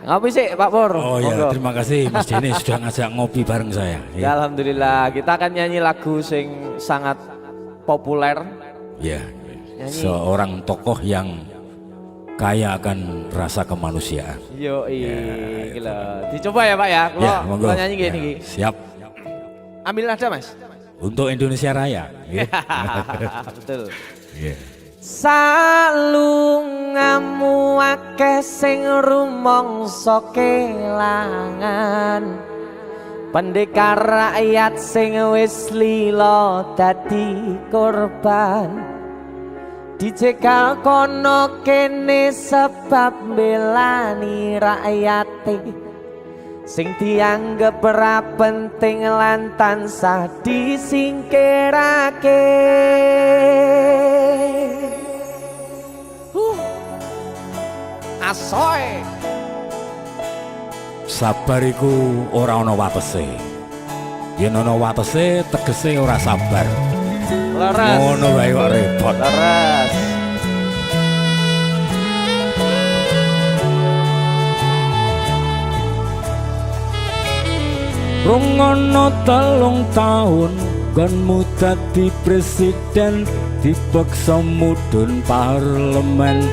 Ngopi sih Pak Pur. Oh ya, terima kasih Mas Denny sudah ngajak ngopi bareng saya. Ya, alhamdulillah, kita akan nyanyi lagu sing sangat populer. Ya, seorang tokoh yang kaya akan rasa kemanusiaan. Yo, ya, gila. Dicoba ya Pak ya. Kalau nyanyi gini. Ya, siap. Ambil nada Mas. Untuk Indonesia Raya. Ya. Betul. Yeah. Salungamu akeh sing rumangsa kelangan, pendekar rakyat sing wis lila dadi korban, dicegal kono kene sebab belani rakyate sing dianggep ora penting lan tansah disingkirake. Asoy. Sabar iku ora ana watese. Yen ana watese tegese ora sabar. Leres. Ngono wae kok repot. Leres. Rungono 3 tahun konmu dadi presiden, dipaksa mudhun parlemen.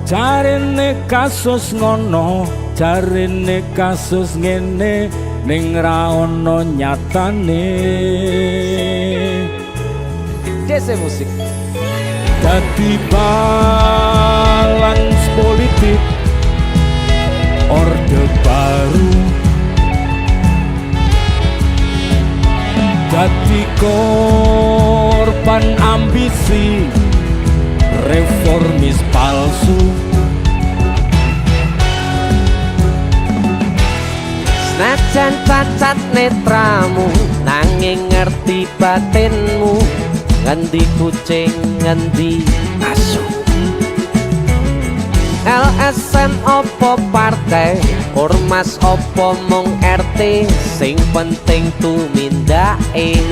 Jarine kasus ngono, jarine kasus ngene, ning ra ono nyatane. Dese musik. Dadi balance politik, orde baru. Dadi korban ambisi, reformis palsu. Senajan cacat netramu, nanging ngerti batinmu. Ngendi kucing, ngendi asu. LSM opo partai, ormas opo mung RT, sing penting tumindake.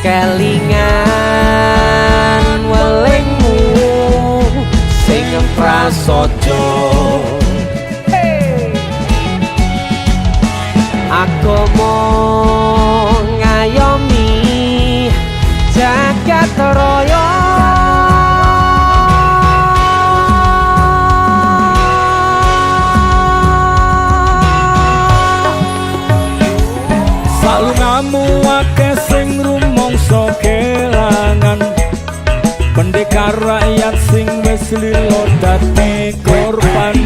Kelingan welingmu sing prasaja. Agama ngayomi jagat raya. Salungamu akeh sing rumangsa kelangan, pendekar rakyat sing wis lila dadi korban,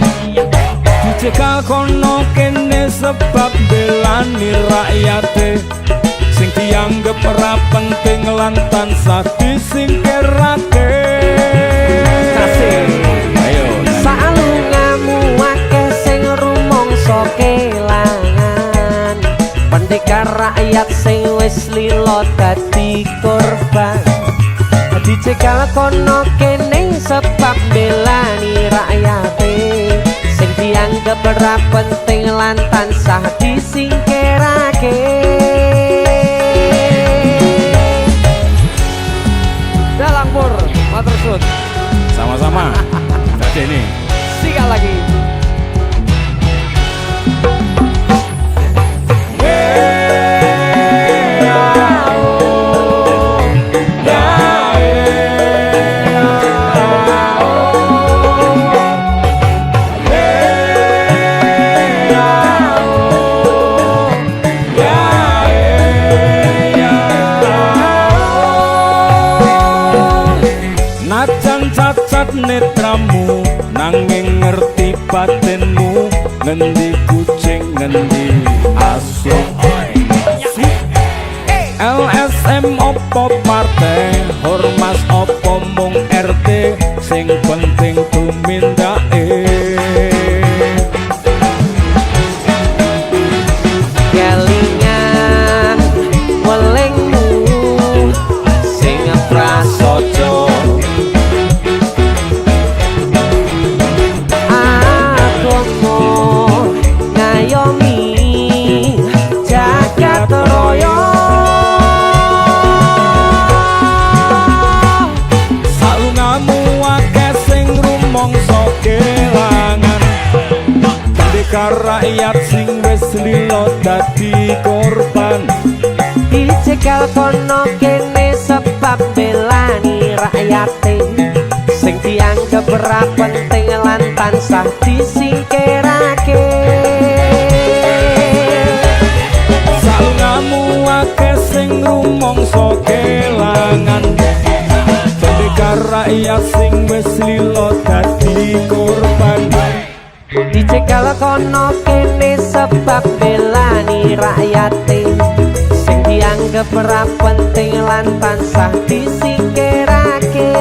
dicegal kono kene sebab belani rakyate sing dianggep ora penting lan tansah disingkirake. Ayo salungamu akeh sing rumangsa kelangan, pendekar rakyat sing wis lila dadi korban, dicegal kono kene sebab belani rakyate sing dianggep ora penting lan tansah disingkirake. Dalang Pur, matur suwun. sama-sama. Jadi ini Sikat lagi. cacat netramu, nanging ngerti batinmu. Ngendi kucing, ngendi asu. LSM opo partai, ormas opo mung RT, sing penting tumindake. Kelingan welingmu sing prasaja. Salungamu rakyat sing wis lilo dadi korban. Dicegal kono kene sebab belani rakyate sing dianggep ora penting lan tansah disingkirake. Salungamu akeh sing rumangsa kelangan, pendekar rakyat sing wis lilo dadi korban. Dicegal kono kene sebab belani rakyate sing dianggep ora penting lan tansah disingkirake.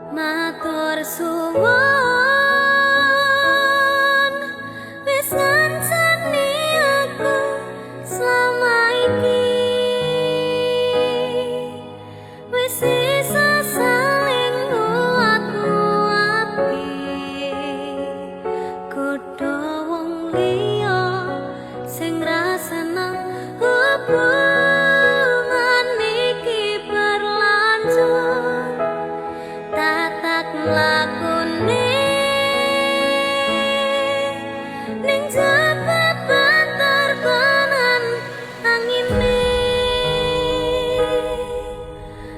Matur suwun wis ngancani aku selama iki, wis isa saling nguat-nguati kudu wong liya sing rasana hubungan iki berlanjut. Tatak lakune ning jebak bantar banan angine,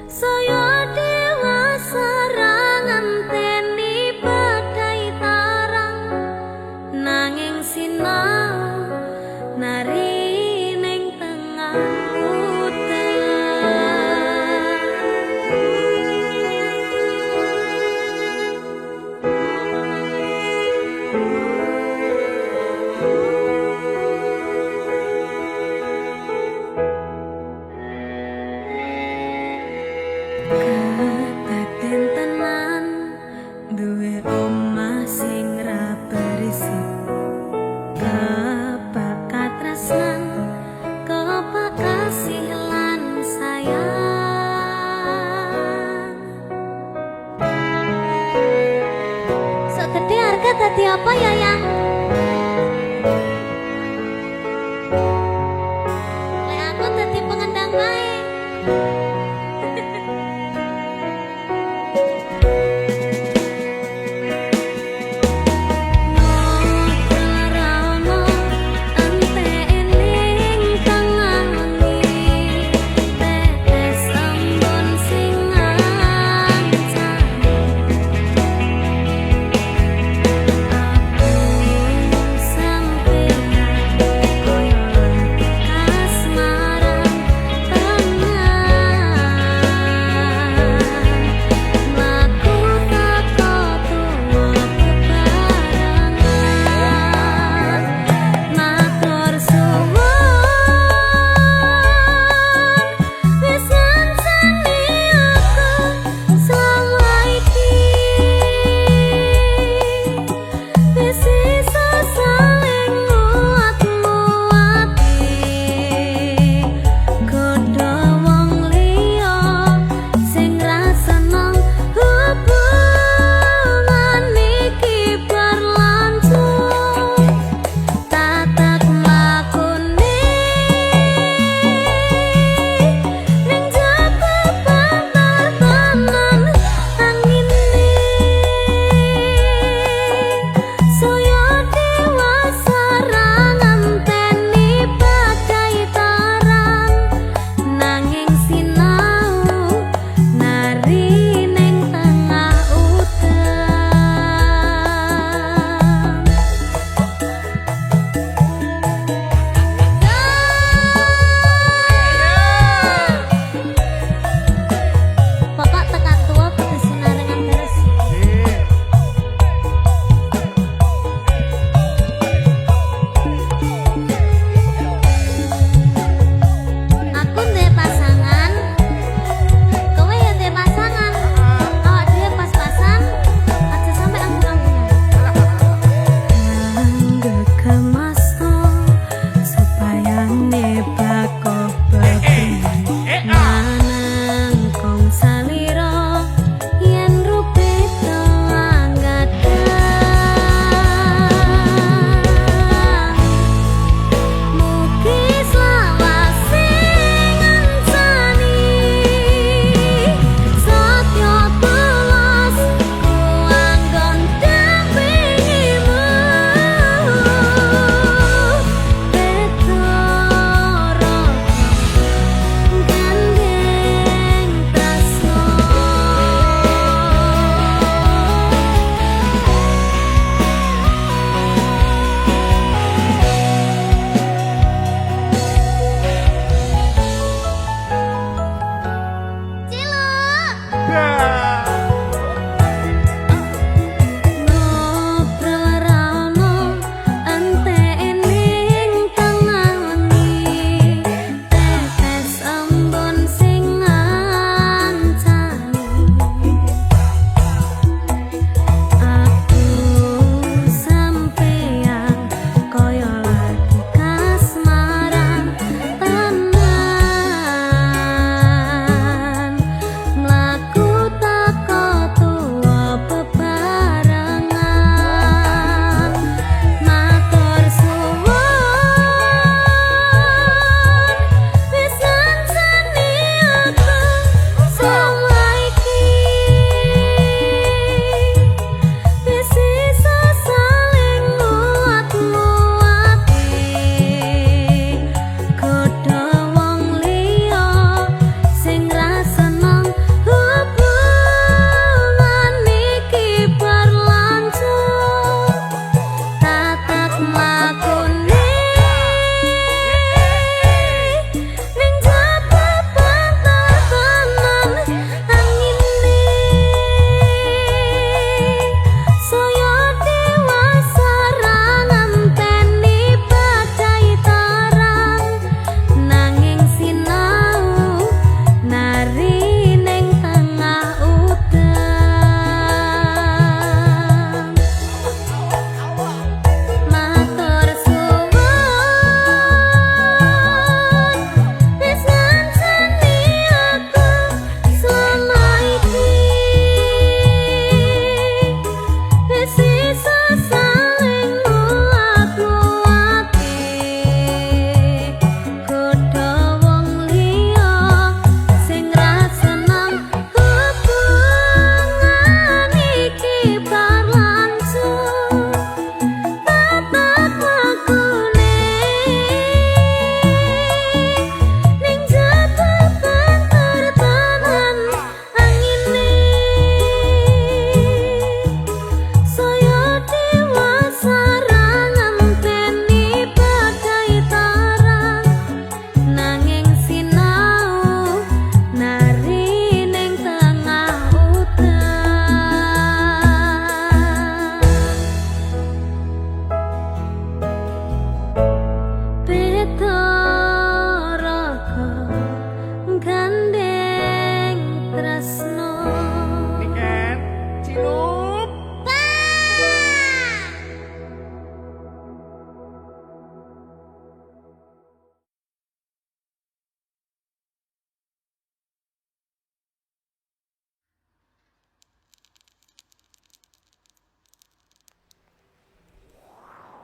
saya dewasa ngenteni badai tarang nanging sinau nari ning tengah kedaden tenan duwe omah sing ra berisik, kebakat tresnan kebakat kasih lan sayang. Sok gede harga dadi apa ya yang? Lek aku dadi pengendang wae. Aku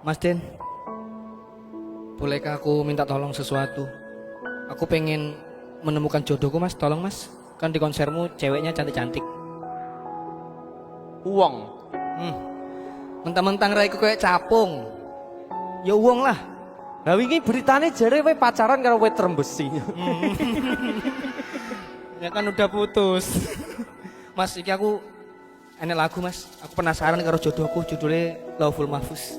Mas Den, bolehkah aku minta tolong sesuatu? Aku pengen menemukan jodohku Mas, tolong Mas. Kan di konsermu ceweknya cantik-cantik. Uang. Mentang-mentang raiku kayak capung. Ya uang lah. Lah wingi beritane jare kowe pacaran karo weter besi. Ya kan udah putus. Mas, iki aku enek lagu Mas. Aku penasaran karo jodohku, judulnya Lauful Mahfuz.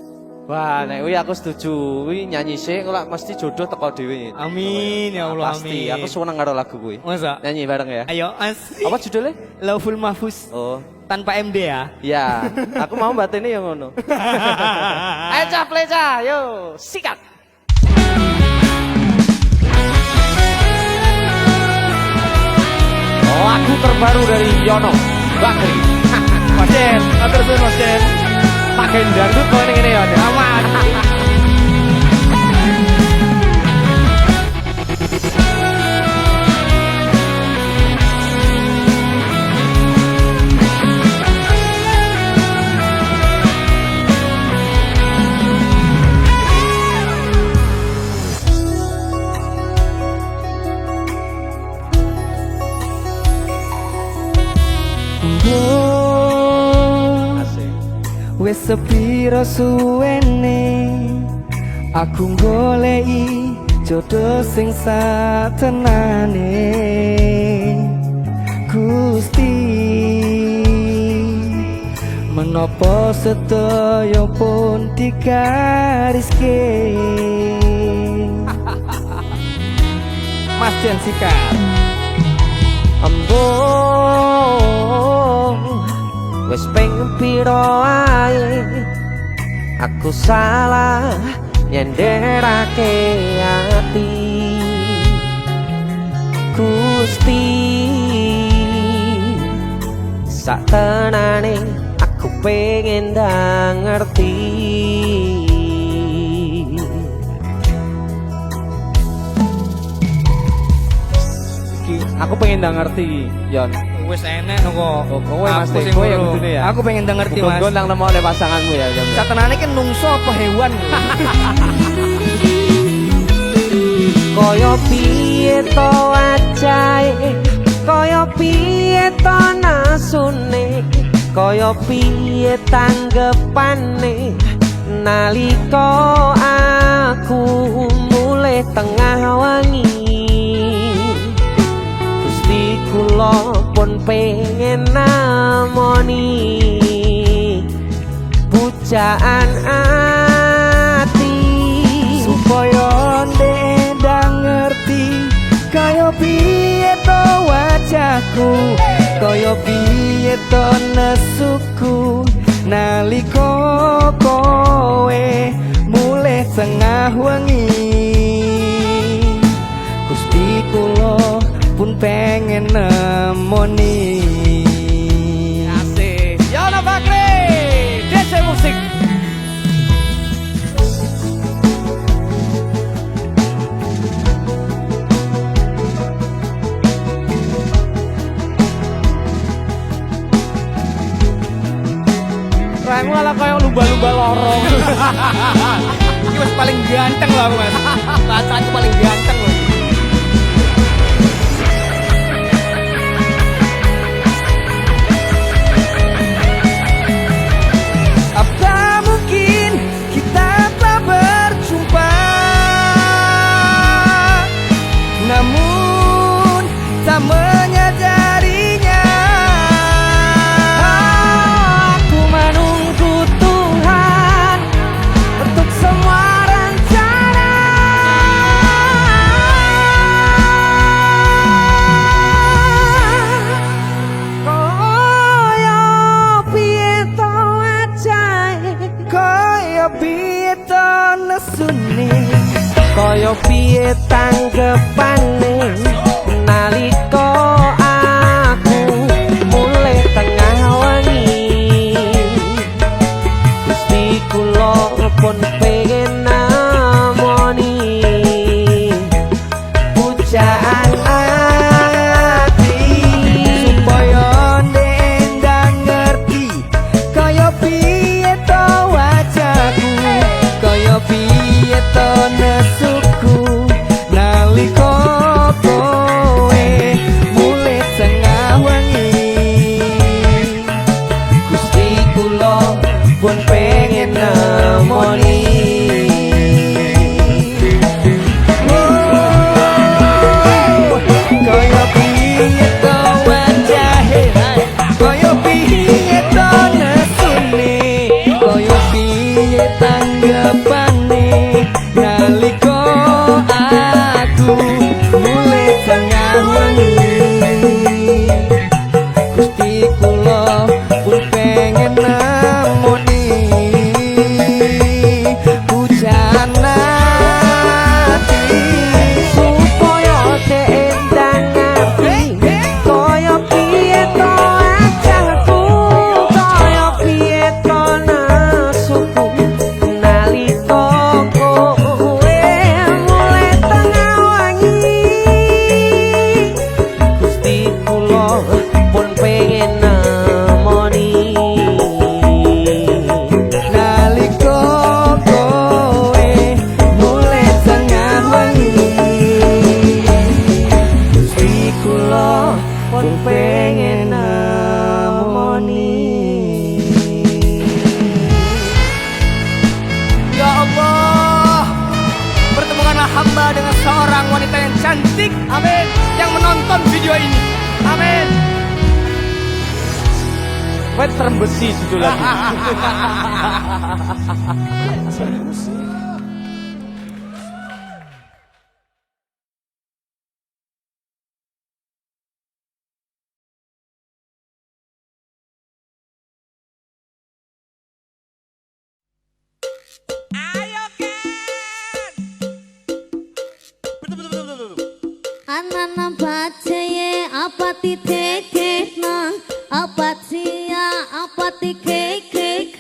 Wah, nek kuwi aku setuju. Kuwi nyanyi sik kok mesti jodoh teko dhewe. Amin ya Allah, Pasti, amin. aku seneng karo lagu kuwi. Masa? Nyanyi bareng ya. Ayo Mas. Apa judulnya? Lauful Mahfuz. Oh, Tanpa MD ya. ya. Aku mau batene yang ngono. Ayo cah pleca, yo, sikat. Lagu terbaru dari Yono Bakri. Mas Den, atur suwun Mas Den. Pakai dangdut kok ngene ya. Aman. Wes sepiro suwene aku goleki jodoh sing satenane Gusti menapa sedaya pun digariske Mas Den sikat Embung wis ping piro ae aku salah nyenderake ati Gusti sak tenane aku pengen ndang ngerti Aku pengen ndang ngerti, Yon. wis enek kok. Oh, kowe Mas Aku Den, sing kowe yang ngono. kudune ya. Aku pengen ngerti Mas. Gon nang nemokne pasanganmu ya, Yon. Satenane kan nungso apa hewan? Kaya piye to wajahe kaya piye to nasune kaya piye tanggepane nalika aku mulai tengah wengi Gusti kula pun pengen namoni pujaan ati Supaya ndang ngerti kaya piye to wajahku kaya piye to nesuku nalika kowe mulih tengah wengi Gusti kula pun pengen nemoni Asik. Yono Bakri, DC Musik. Raimu ala kayak lumba-lumba lorong. Ini mas paling ganteng lah mas. Bacaanku paling ganteng loh. Apa mungkin kita tak berjumpa? Namun tak menyadarinya. Aku menunggu Tuhan untuk semua rencana. Kaya piye to wajahe, Kaya piye to nesune, kaya piye tanggepane nalika aku mulai tengah wengi Gusti kula pun pengen namoni pujaan ati supaya ndang ngerti kaya piye to wajahku, pengen nemoni. Kaya piye to wajahe, kaya piye to nesune, kaya piye tanggapane nalika aku mulai tengah wengi. Gusti kula pun pengen nemoni hujan ati supaya teendang ati. Kaya piye to ajalku, kaya piye to nasuku nalika kowe mulai tengah wengi. Gusti kula pun pengen nemoni nalika kowe mulai tengah wengi. Gusti kula pun pengen nemoni. Ya Allah, pertemukanlah hamba dengan seorang wanita yang cantik. Amin. Yang menonton video ini. Amin. Wet terembesi judul lagi. Anana bacaye apa titik nang apa tia apa titik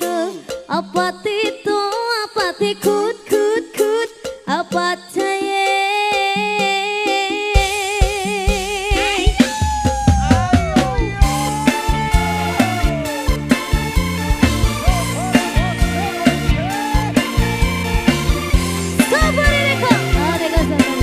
apa titu apa tikut kut kut apa caye. Sabar Reko, Reko sabar.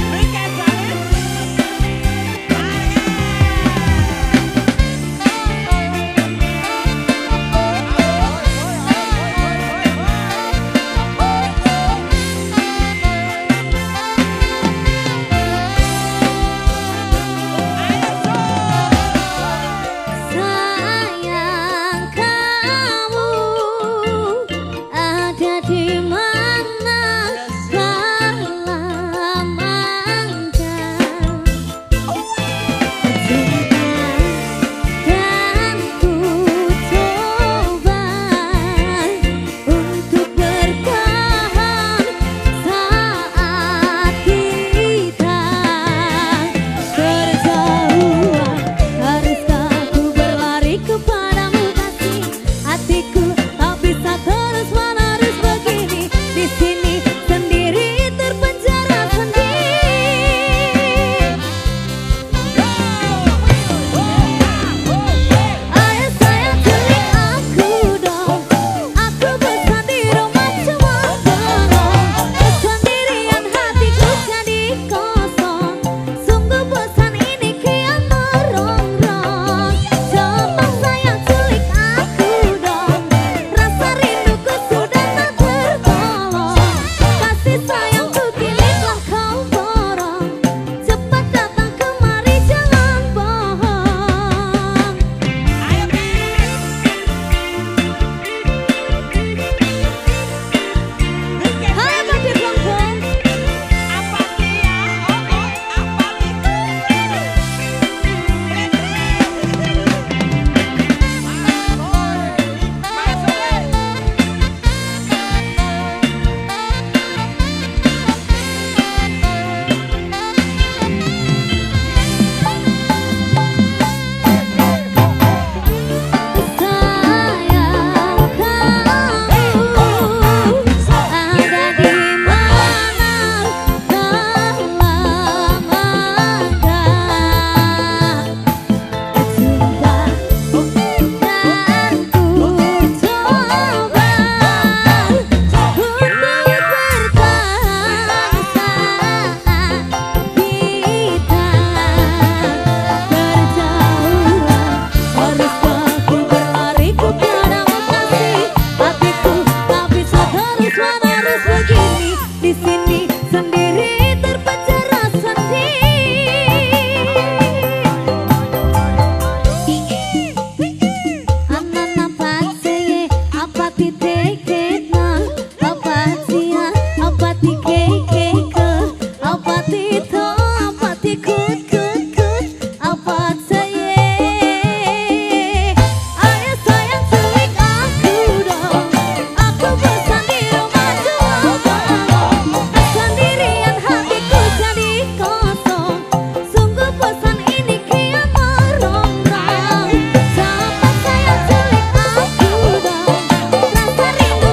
Aswan harus begini di sini sendiri terpenjara sendiri. Anak nampak saya apa titik apa sia apa titik apa tito apa tikut apa saya. Ayo sayang culik aku dong. Aku bosan di rumah tua. Sendirian hatiku jadi kosong. Sungguh bosan ini kian merongrong. Sampai sayang culik aku dong. Rasa rindu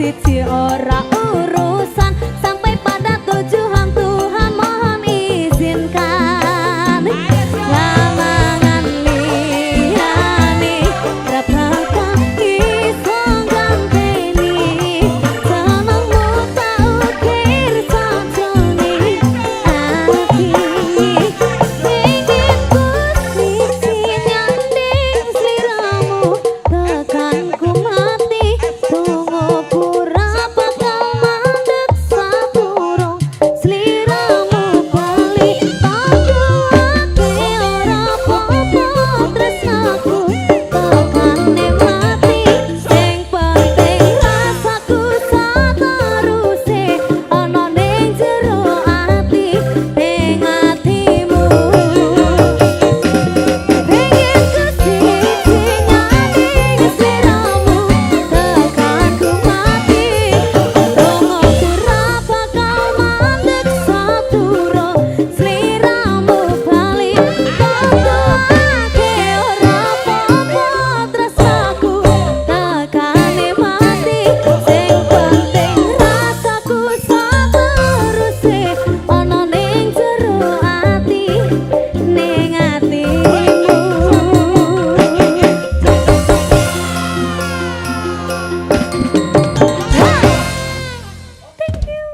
siji ora urusan sampai pada tujuan Tuhan mohon izinkan lamangan liyane ra bakal iso ganteni senengmu tak ukir sajane ati ingin Gusti nyanding sliramu tekan ku mati tunggu pura bakal mandek saturung sliramu bali tanggo ake ora popo tresnaku tekane mati sing penting rasaku sateruse ana ning jero ati ning atimu pengen kesiji nyanding sliramu tekan ku mati tunggu pura bakal mandek saturung sliramu bali tanggo ake ora popo tresnaku tekane mati sing penting rasaku sateruse ana ning jero ati ning atimu. Aku berpikir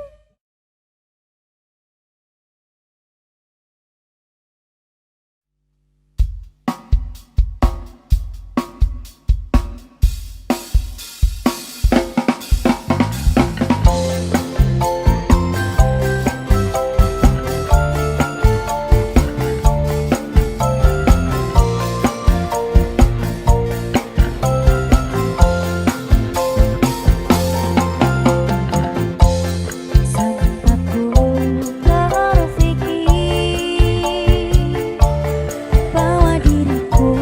bahwa diriku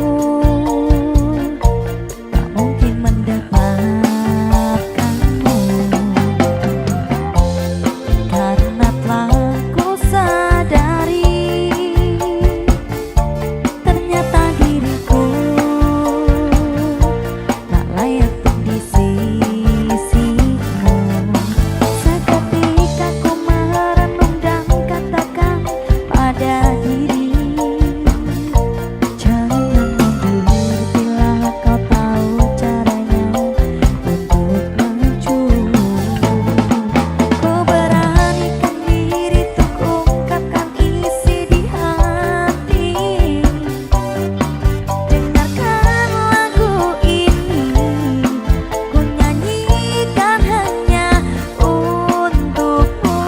tak mungkin mendapatkanmu karena telah ku sadari ternyata diriku tak layak untuk di sisimu. Seketika ku merenung dan katakan pada diri, jangan mundur bila kau tahu caranya untuk maju. Ku beranikan diri untuk ungkapkan isi di hati. Dengarkan lagu ini, ku nyanyikan hanya untukmu.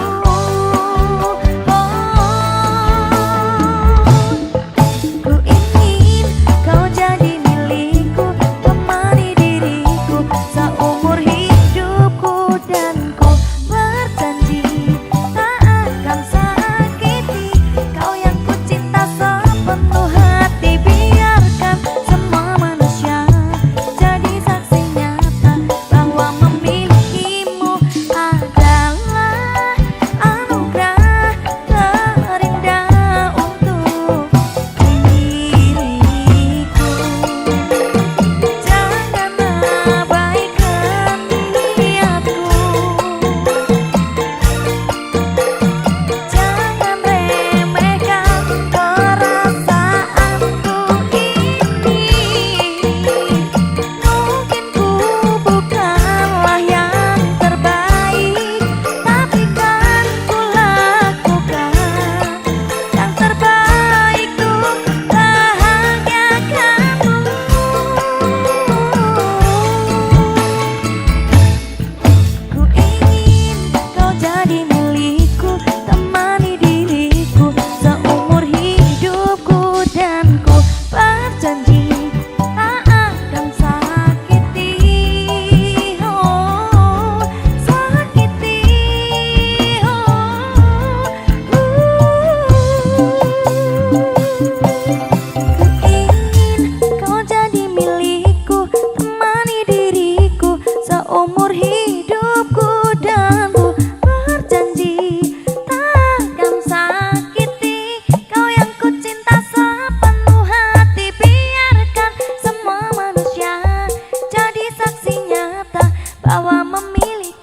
Ku ingin kau jadi milikku, temani diriku seumur hidupku, dan ku berjanji tak akan sakiti kau yang ku cinta sepenuh hati. Biarkan semua manusia jadi saksi nyata bahwa memilikimu adalah anugerah terindah untuk diriku. Jangan abaikan niatku, jangan remehkan perasaanku ini. Mungkin ku bukanlah yang terbaik, tapi kan ku lakukan yang terbaik untuk bahagiakanmu. Ku ingin kau jadi milikku, temani diriku seumur hidupku, dan ku berjanji tak akan sakiti, sakiti. Ku ingin kau jadi milikku, temani diriku seumur hidupku, dan ku berjanji tak akan sakiti kau yang ku cinta sepenuh hati. Biarkan semua manusia jadi saksi nyata bahwa memiliki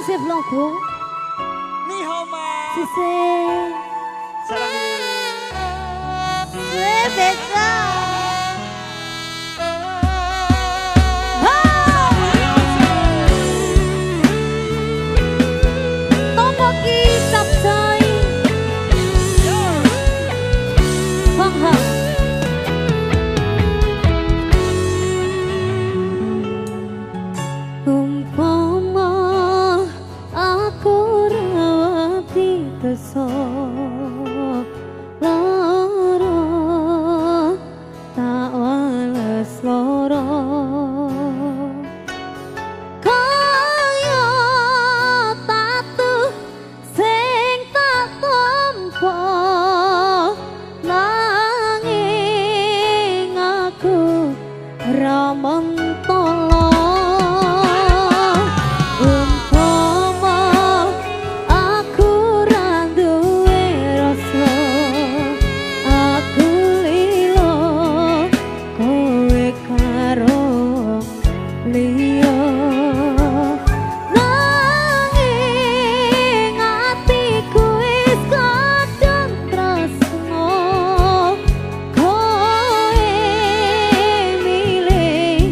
Sif Logo. Ni hao ma. Sisi. Sarang. Rebecca. Tomo kitab cai. Bang ha. Umpama aku rawati teso lara tak wales lara kaya tatu sing tak tampa nanging aku ra mentolo umpama aku ra duwe rasa aku lilo kowe karo liya nanging atiku wis kadang tresno kowe milih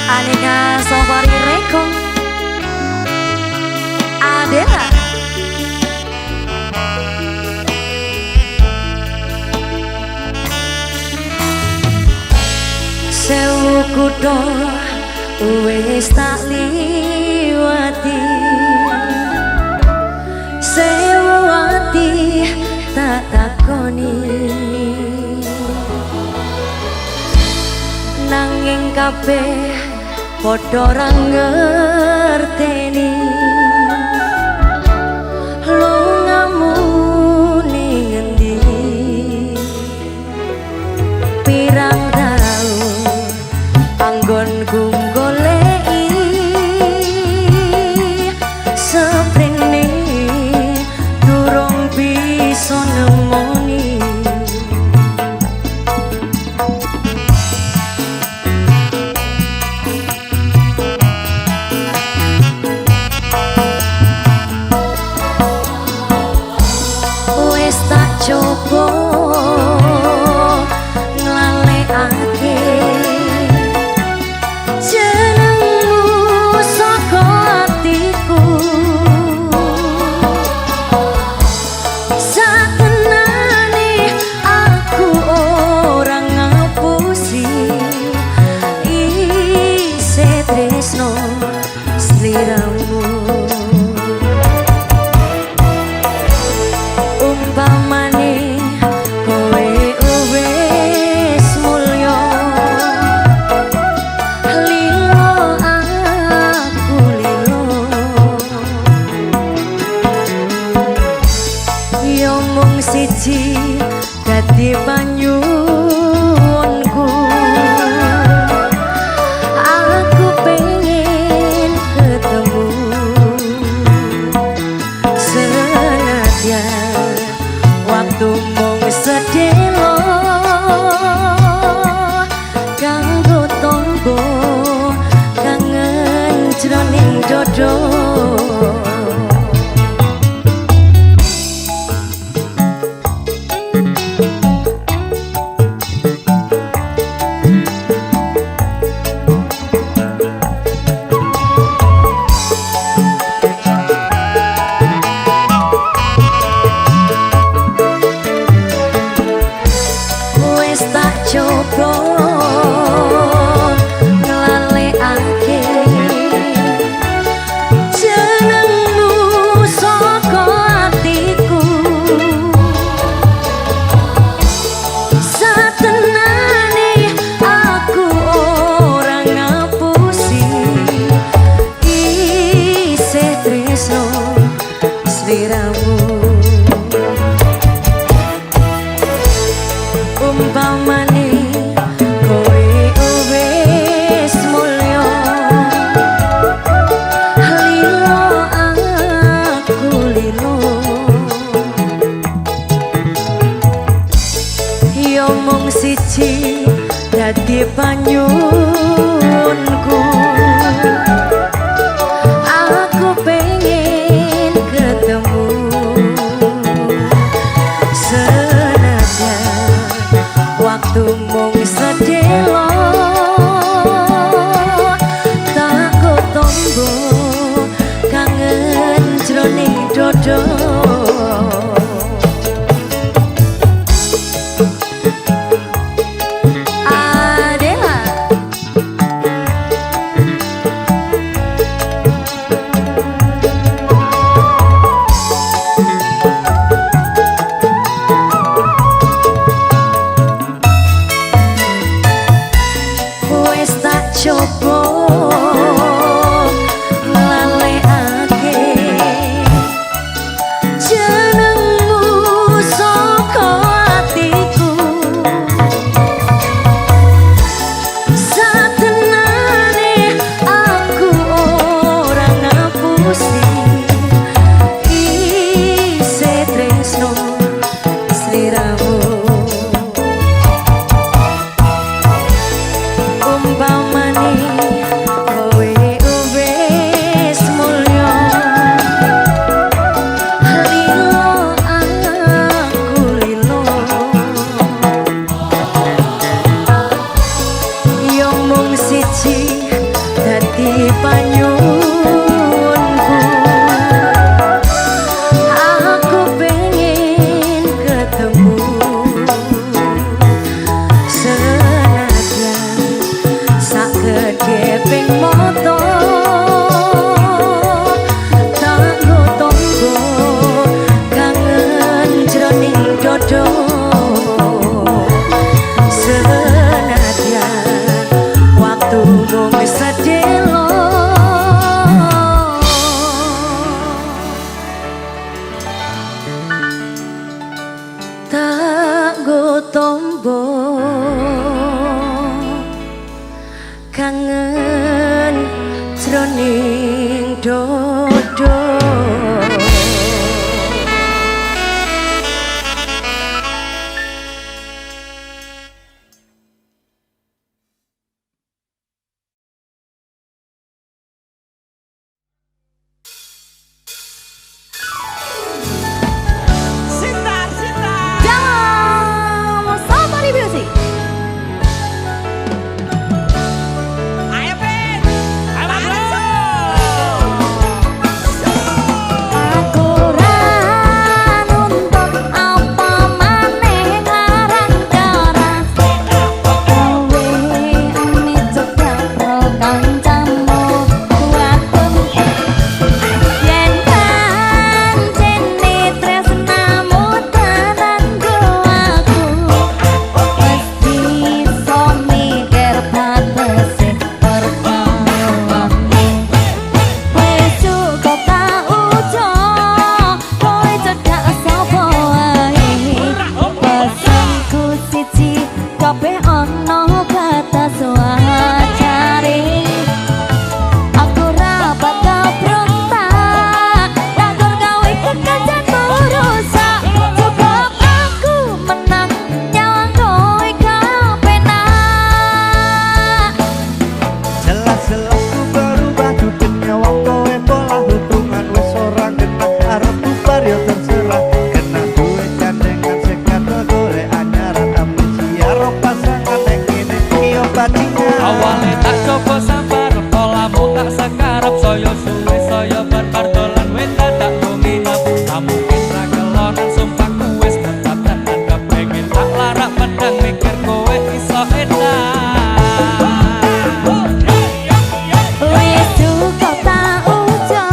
Aneka Safari Record Adela Sewu kutho wis tak liwati Sewu ati tak takoni Nanging kabeh padha ra ngerteni lungamu ning endi pirang taun anggonku goleki seprene durung bisa nemoni coba nglalekake jenengmu saka atiku satenane aku ora ngapusi isih tresno sliramu umpamane kowe wis mulya lilo aku lilo yo mung siji dadi panyuwunku aku pengen ketemu senadyan waktu mung sedelo kanggo tombo kangen jroning dodo coba nglalekake dadi panyunku. Aku pengen ketemu senajan sak gede ping moto tanggo tombo kangen jroning dodo. Senajan waktu mung sedelo tanggo tombo kangen jroning dodo. Sitar, sitar. Dalam Safari Music. Ayo, Ben. Ayo, bro. Aku ra nuntut apa maneh larang keras. Kowe amit cedak karo kancamu kuatun. Yen pancene tresnamu tenangku aku mesti iso mikir batese perjuanganmu. Wis cukup tak ujo kowe cedak sapa wae. Pesanku siji kabeh ana batas wajare. Aku ra bakal berontak takut gawe kekancanmu rusak. Cukup aku menang nyawa kowe kepenak. Jelas-jelas ku berubah duduk nyawa kowe pola hubungan wis ora kena arep bubar ya terserah kena duwe gandengan sekat golek anyaran amnesia ro pasangan nek ngene iki bajingan. Awalnya tak coba sabar, polamu tak sekarep. Saya suwe, saya barbar dolan wet dadak luminap. Kamu kira kelonan sumpah kuwis tetap tenan kepengen tak larak pedang mikir kowe iso enak. Wis cukup tak ujo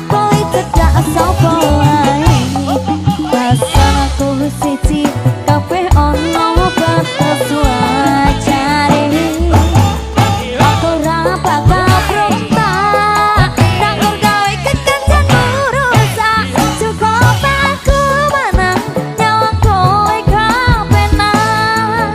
kowe cedak sapa wae. Pesanku siji kabeh ana batas wajare. Aku ra bakal berontak takut gawe kekancanmu rusak. Cukup aku menang nyawa kowe kepenak.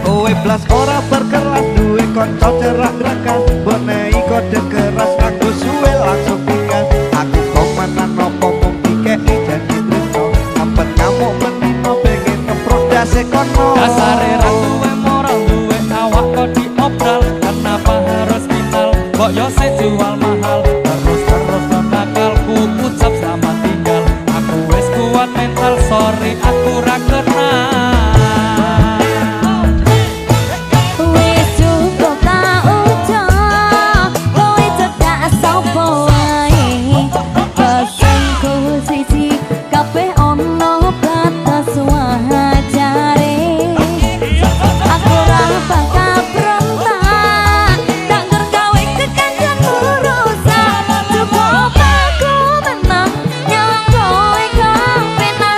Kowe blas ora berkeras duwe kanca cerak rakan bonei kode keras aku suwe langsung pikas aku komanan nopo mung dikeki janji tresno ampet ngamuk menino pengen ngeprodase kono. Dasare ra duwe moral, duwe awak kok diobral. Kenapa harus final? Kok yo sik jual mahal. Terus nakalku ucap selamat tinggal. Aku wis kuat mental, sorry aku ra kenal. Wis cukup tak ujo kowe cedak sapa wae. Pesanku siji kabeh ana batas wajare. Aku ra bakal berontak takut gawe kekancanmu rusak. Cukup aku menang nyawa kowe kepenak.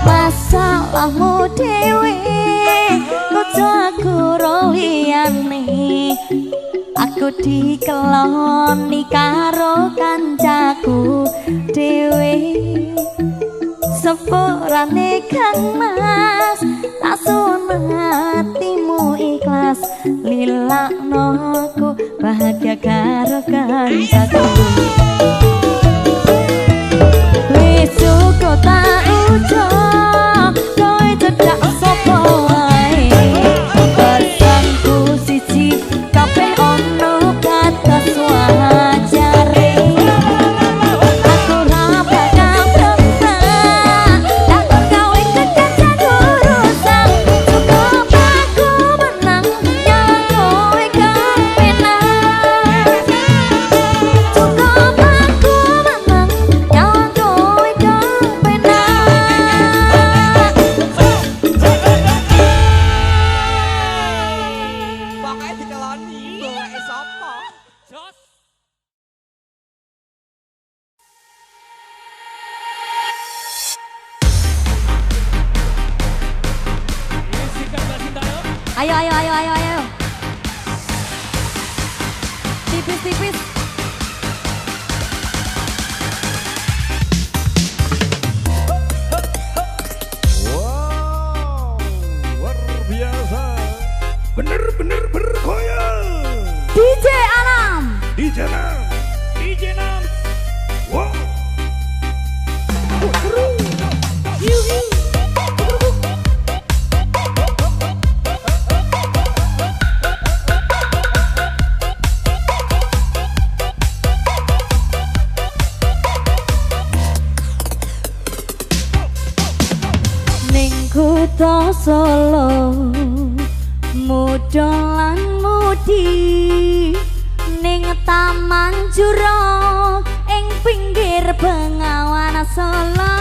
Masalahmu dhewe ojo aku liyane. Aku dikeloni karo kancaku dhewe. Sepurane Kang Mas tak suwun hatimu ikhlas lilakno aku bahagia karo kancaku. Wis cukup tak ujo kowe cedak sapa wae. Pesanku siji kabeh ana batas wajare. Aku ra bakal berontak takut gawe kekancanmu rusak. Cukup aku menang Ayo, ayo, ayo, ayo, ayo. Tipis-tipis. Wow, luar biasa. Bener-bener bergoyang. DJ Alam. DJ Nam. DJ Nam. Wow. Ning kutha Solo mudolan mudi ning Taman Jurong ing pinggir Bengawan Solo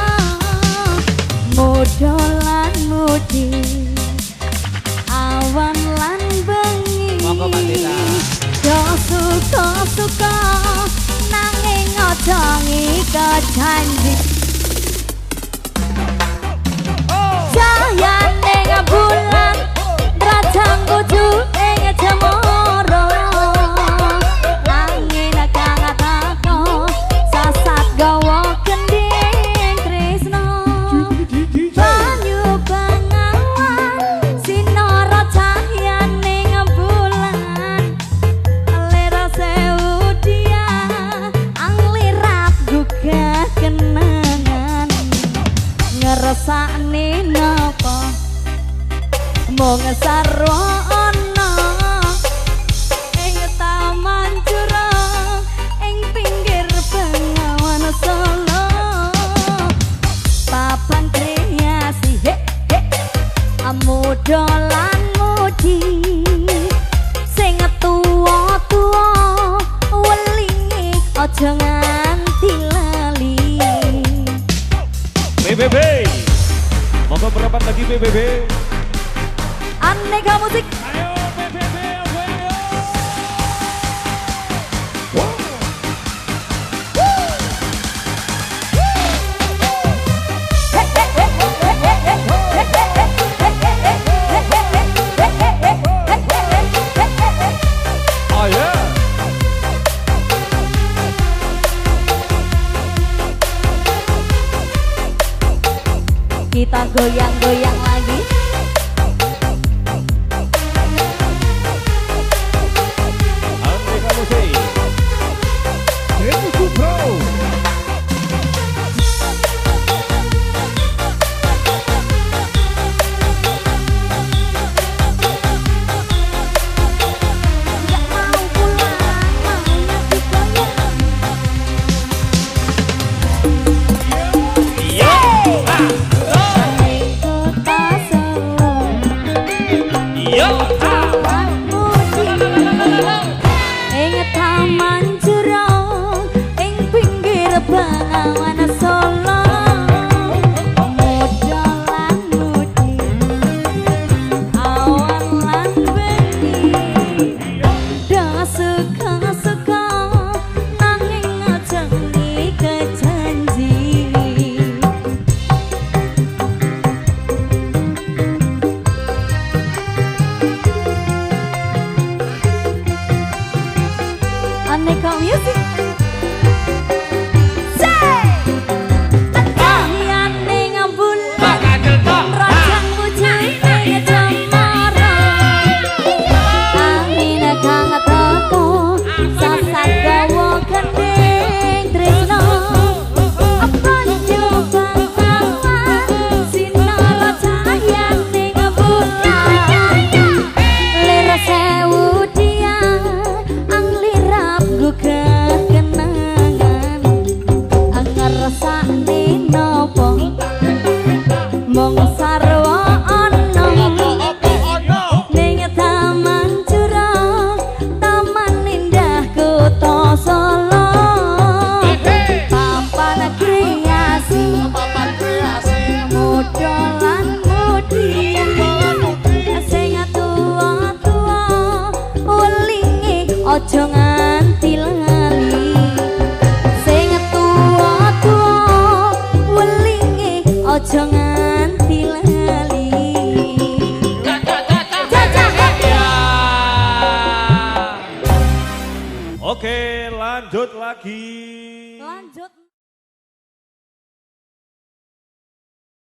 mudolan mudi awan lan bengi Monggo Mbak Tita. yo suka-suka nanging aja ngikajanji cahyaning bulan rajang kudu ing cemoro angin kang tako sasat gawa kending tresno banyu bengawan sinara cahyaning bulan lera sewu dia anglirat gugah kenangan ngeresakne napa mung sarwana ing Taman Jurong ing pinggir Bengawan Solo papan kreasi he he amudolan mudi sing tuwa-tuwa welingi aja nganti lali PBB. Monggo merapat lagi PBB. Aneka musik. Ayo PBB, ayo. Wow. Oh yeah. Kita goyang-goyang lagi. Aneka musik. Denku Bro. Gak mau pulang, maunya digoyang. Ning kota lanjut lagi. Lanjut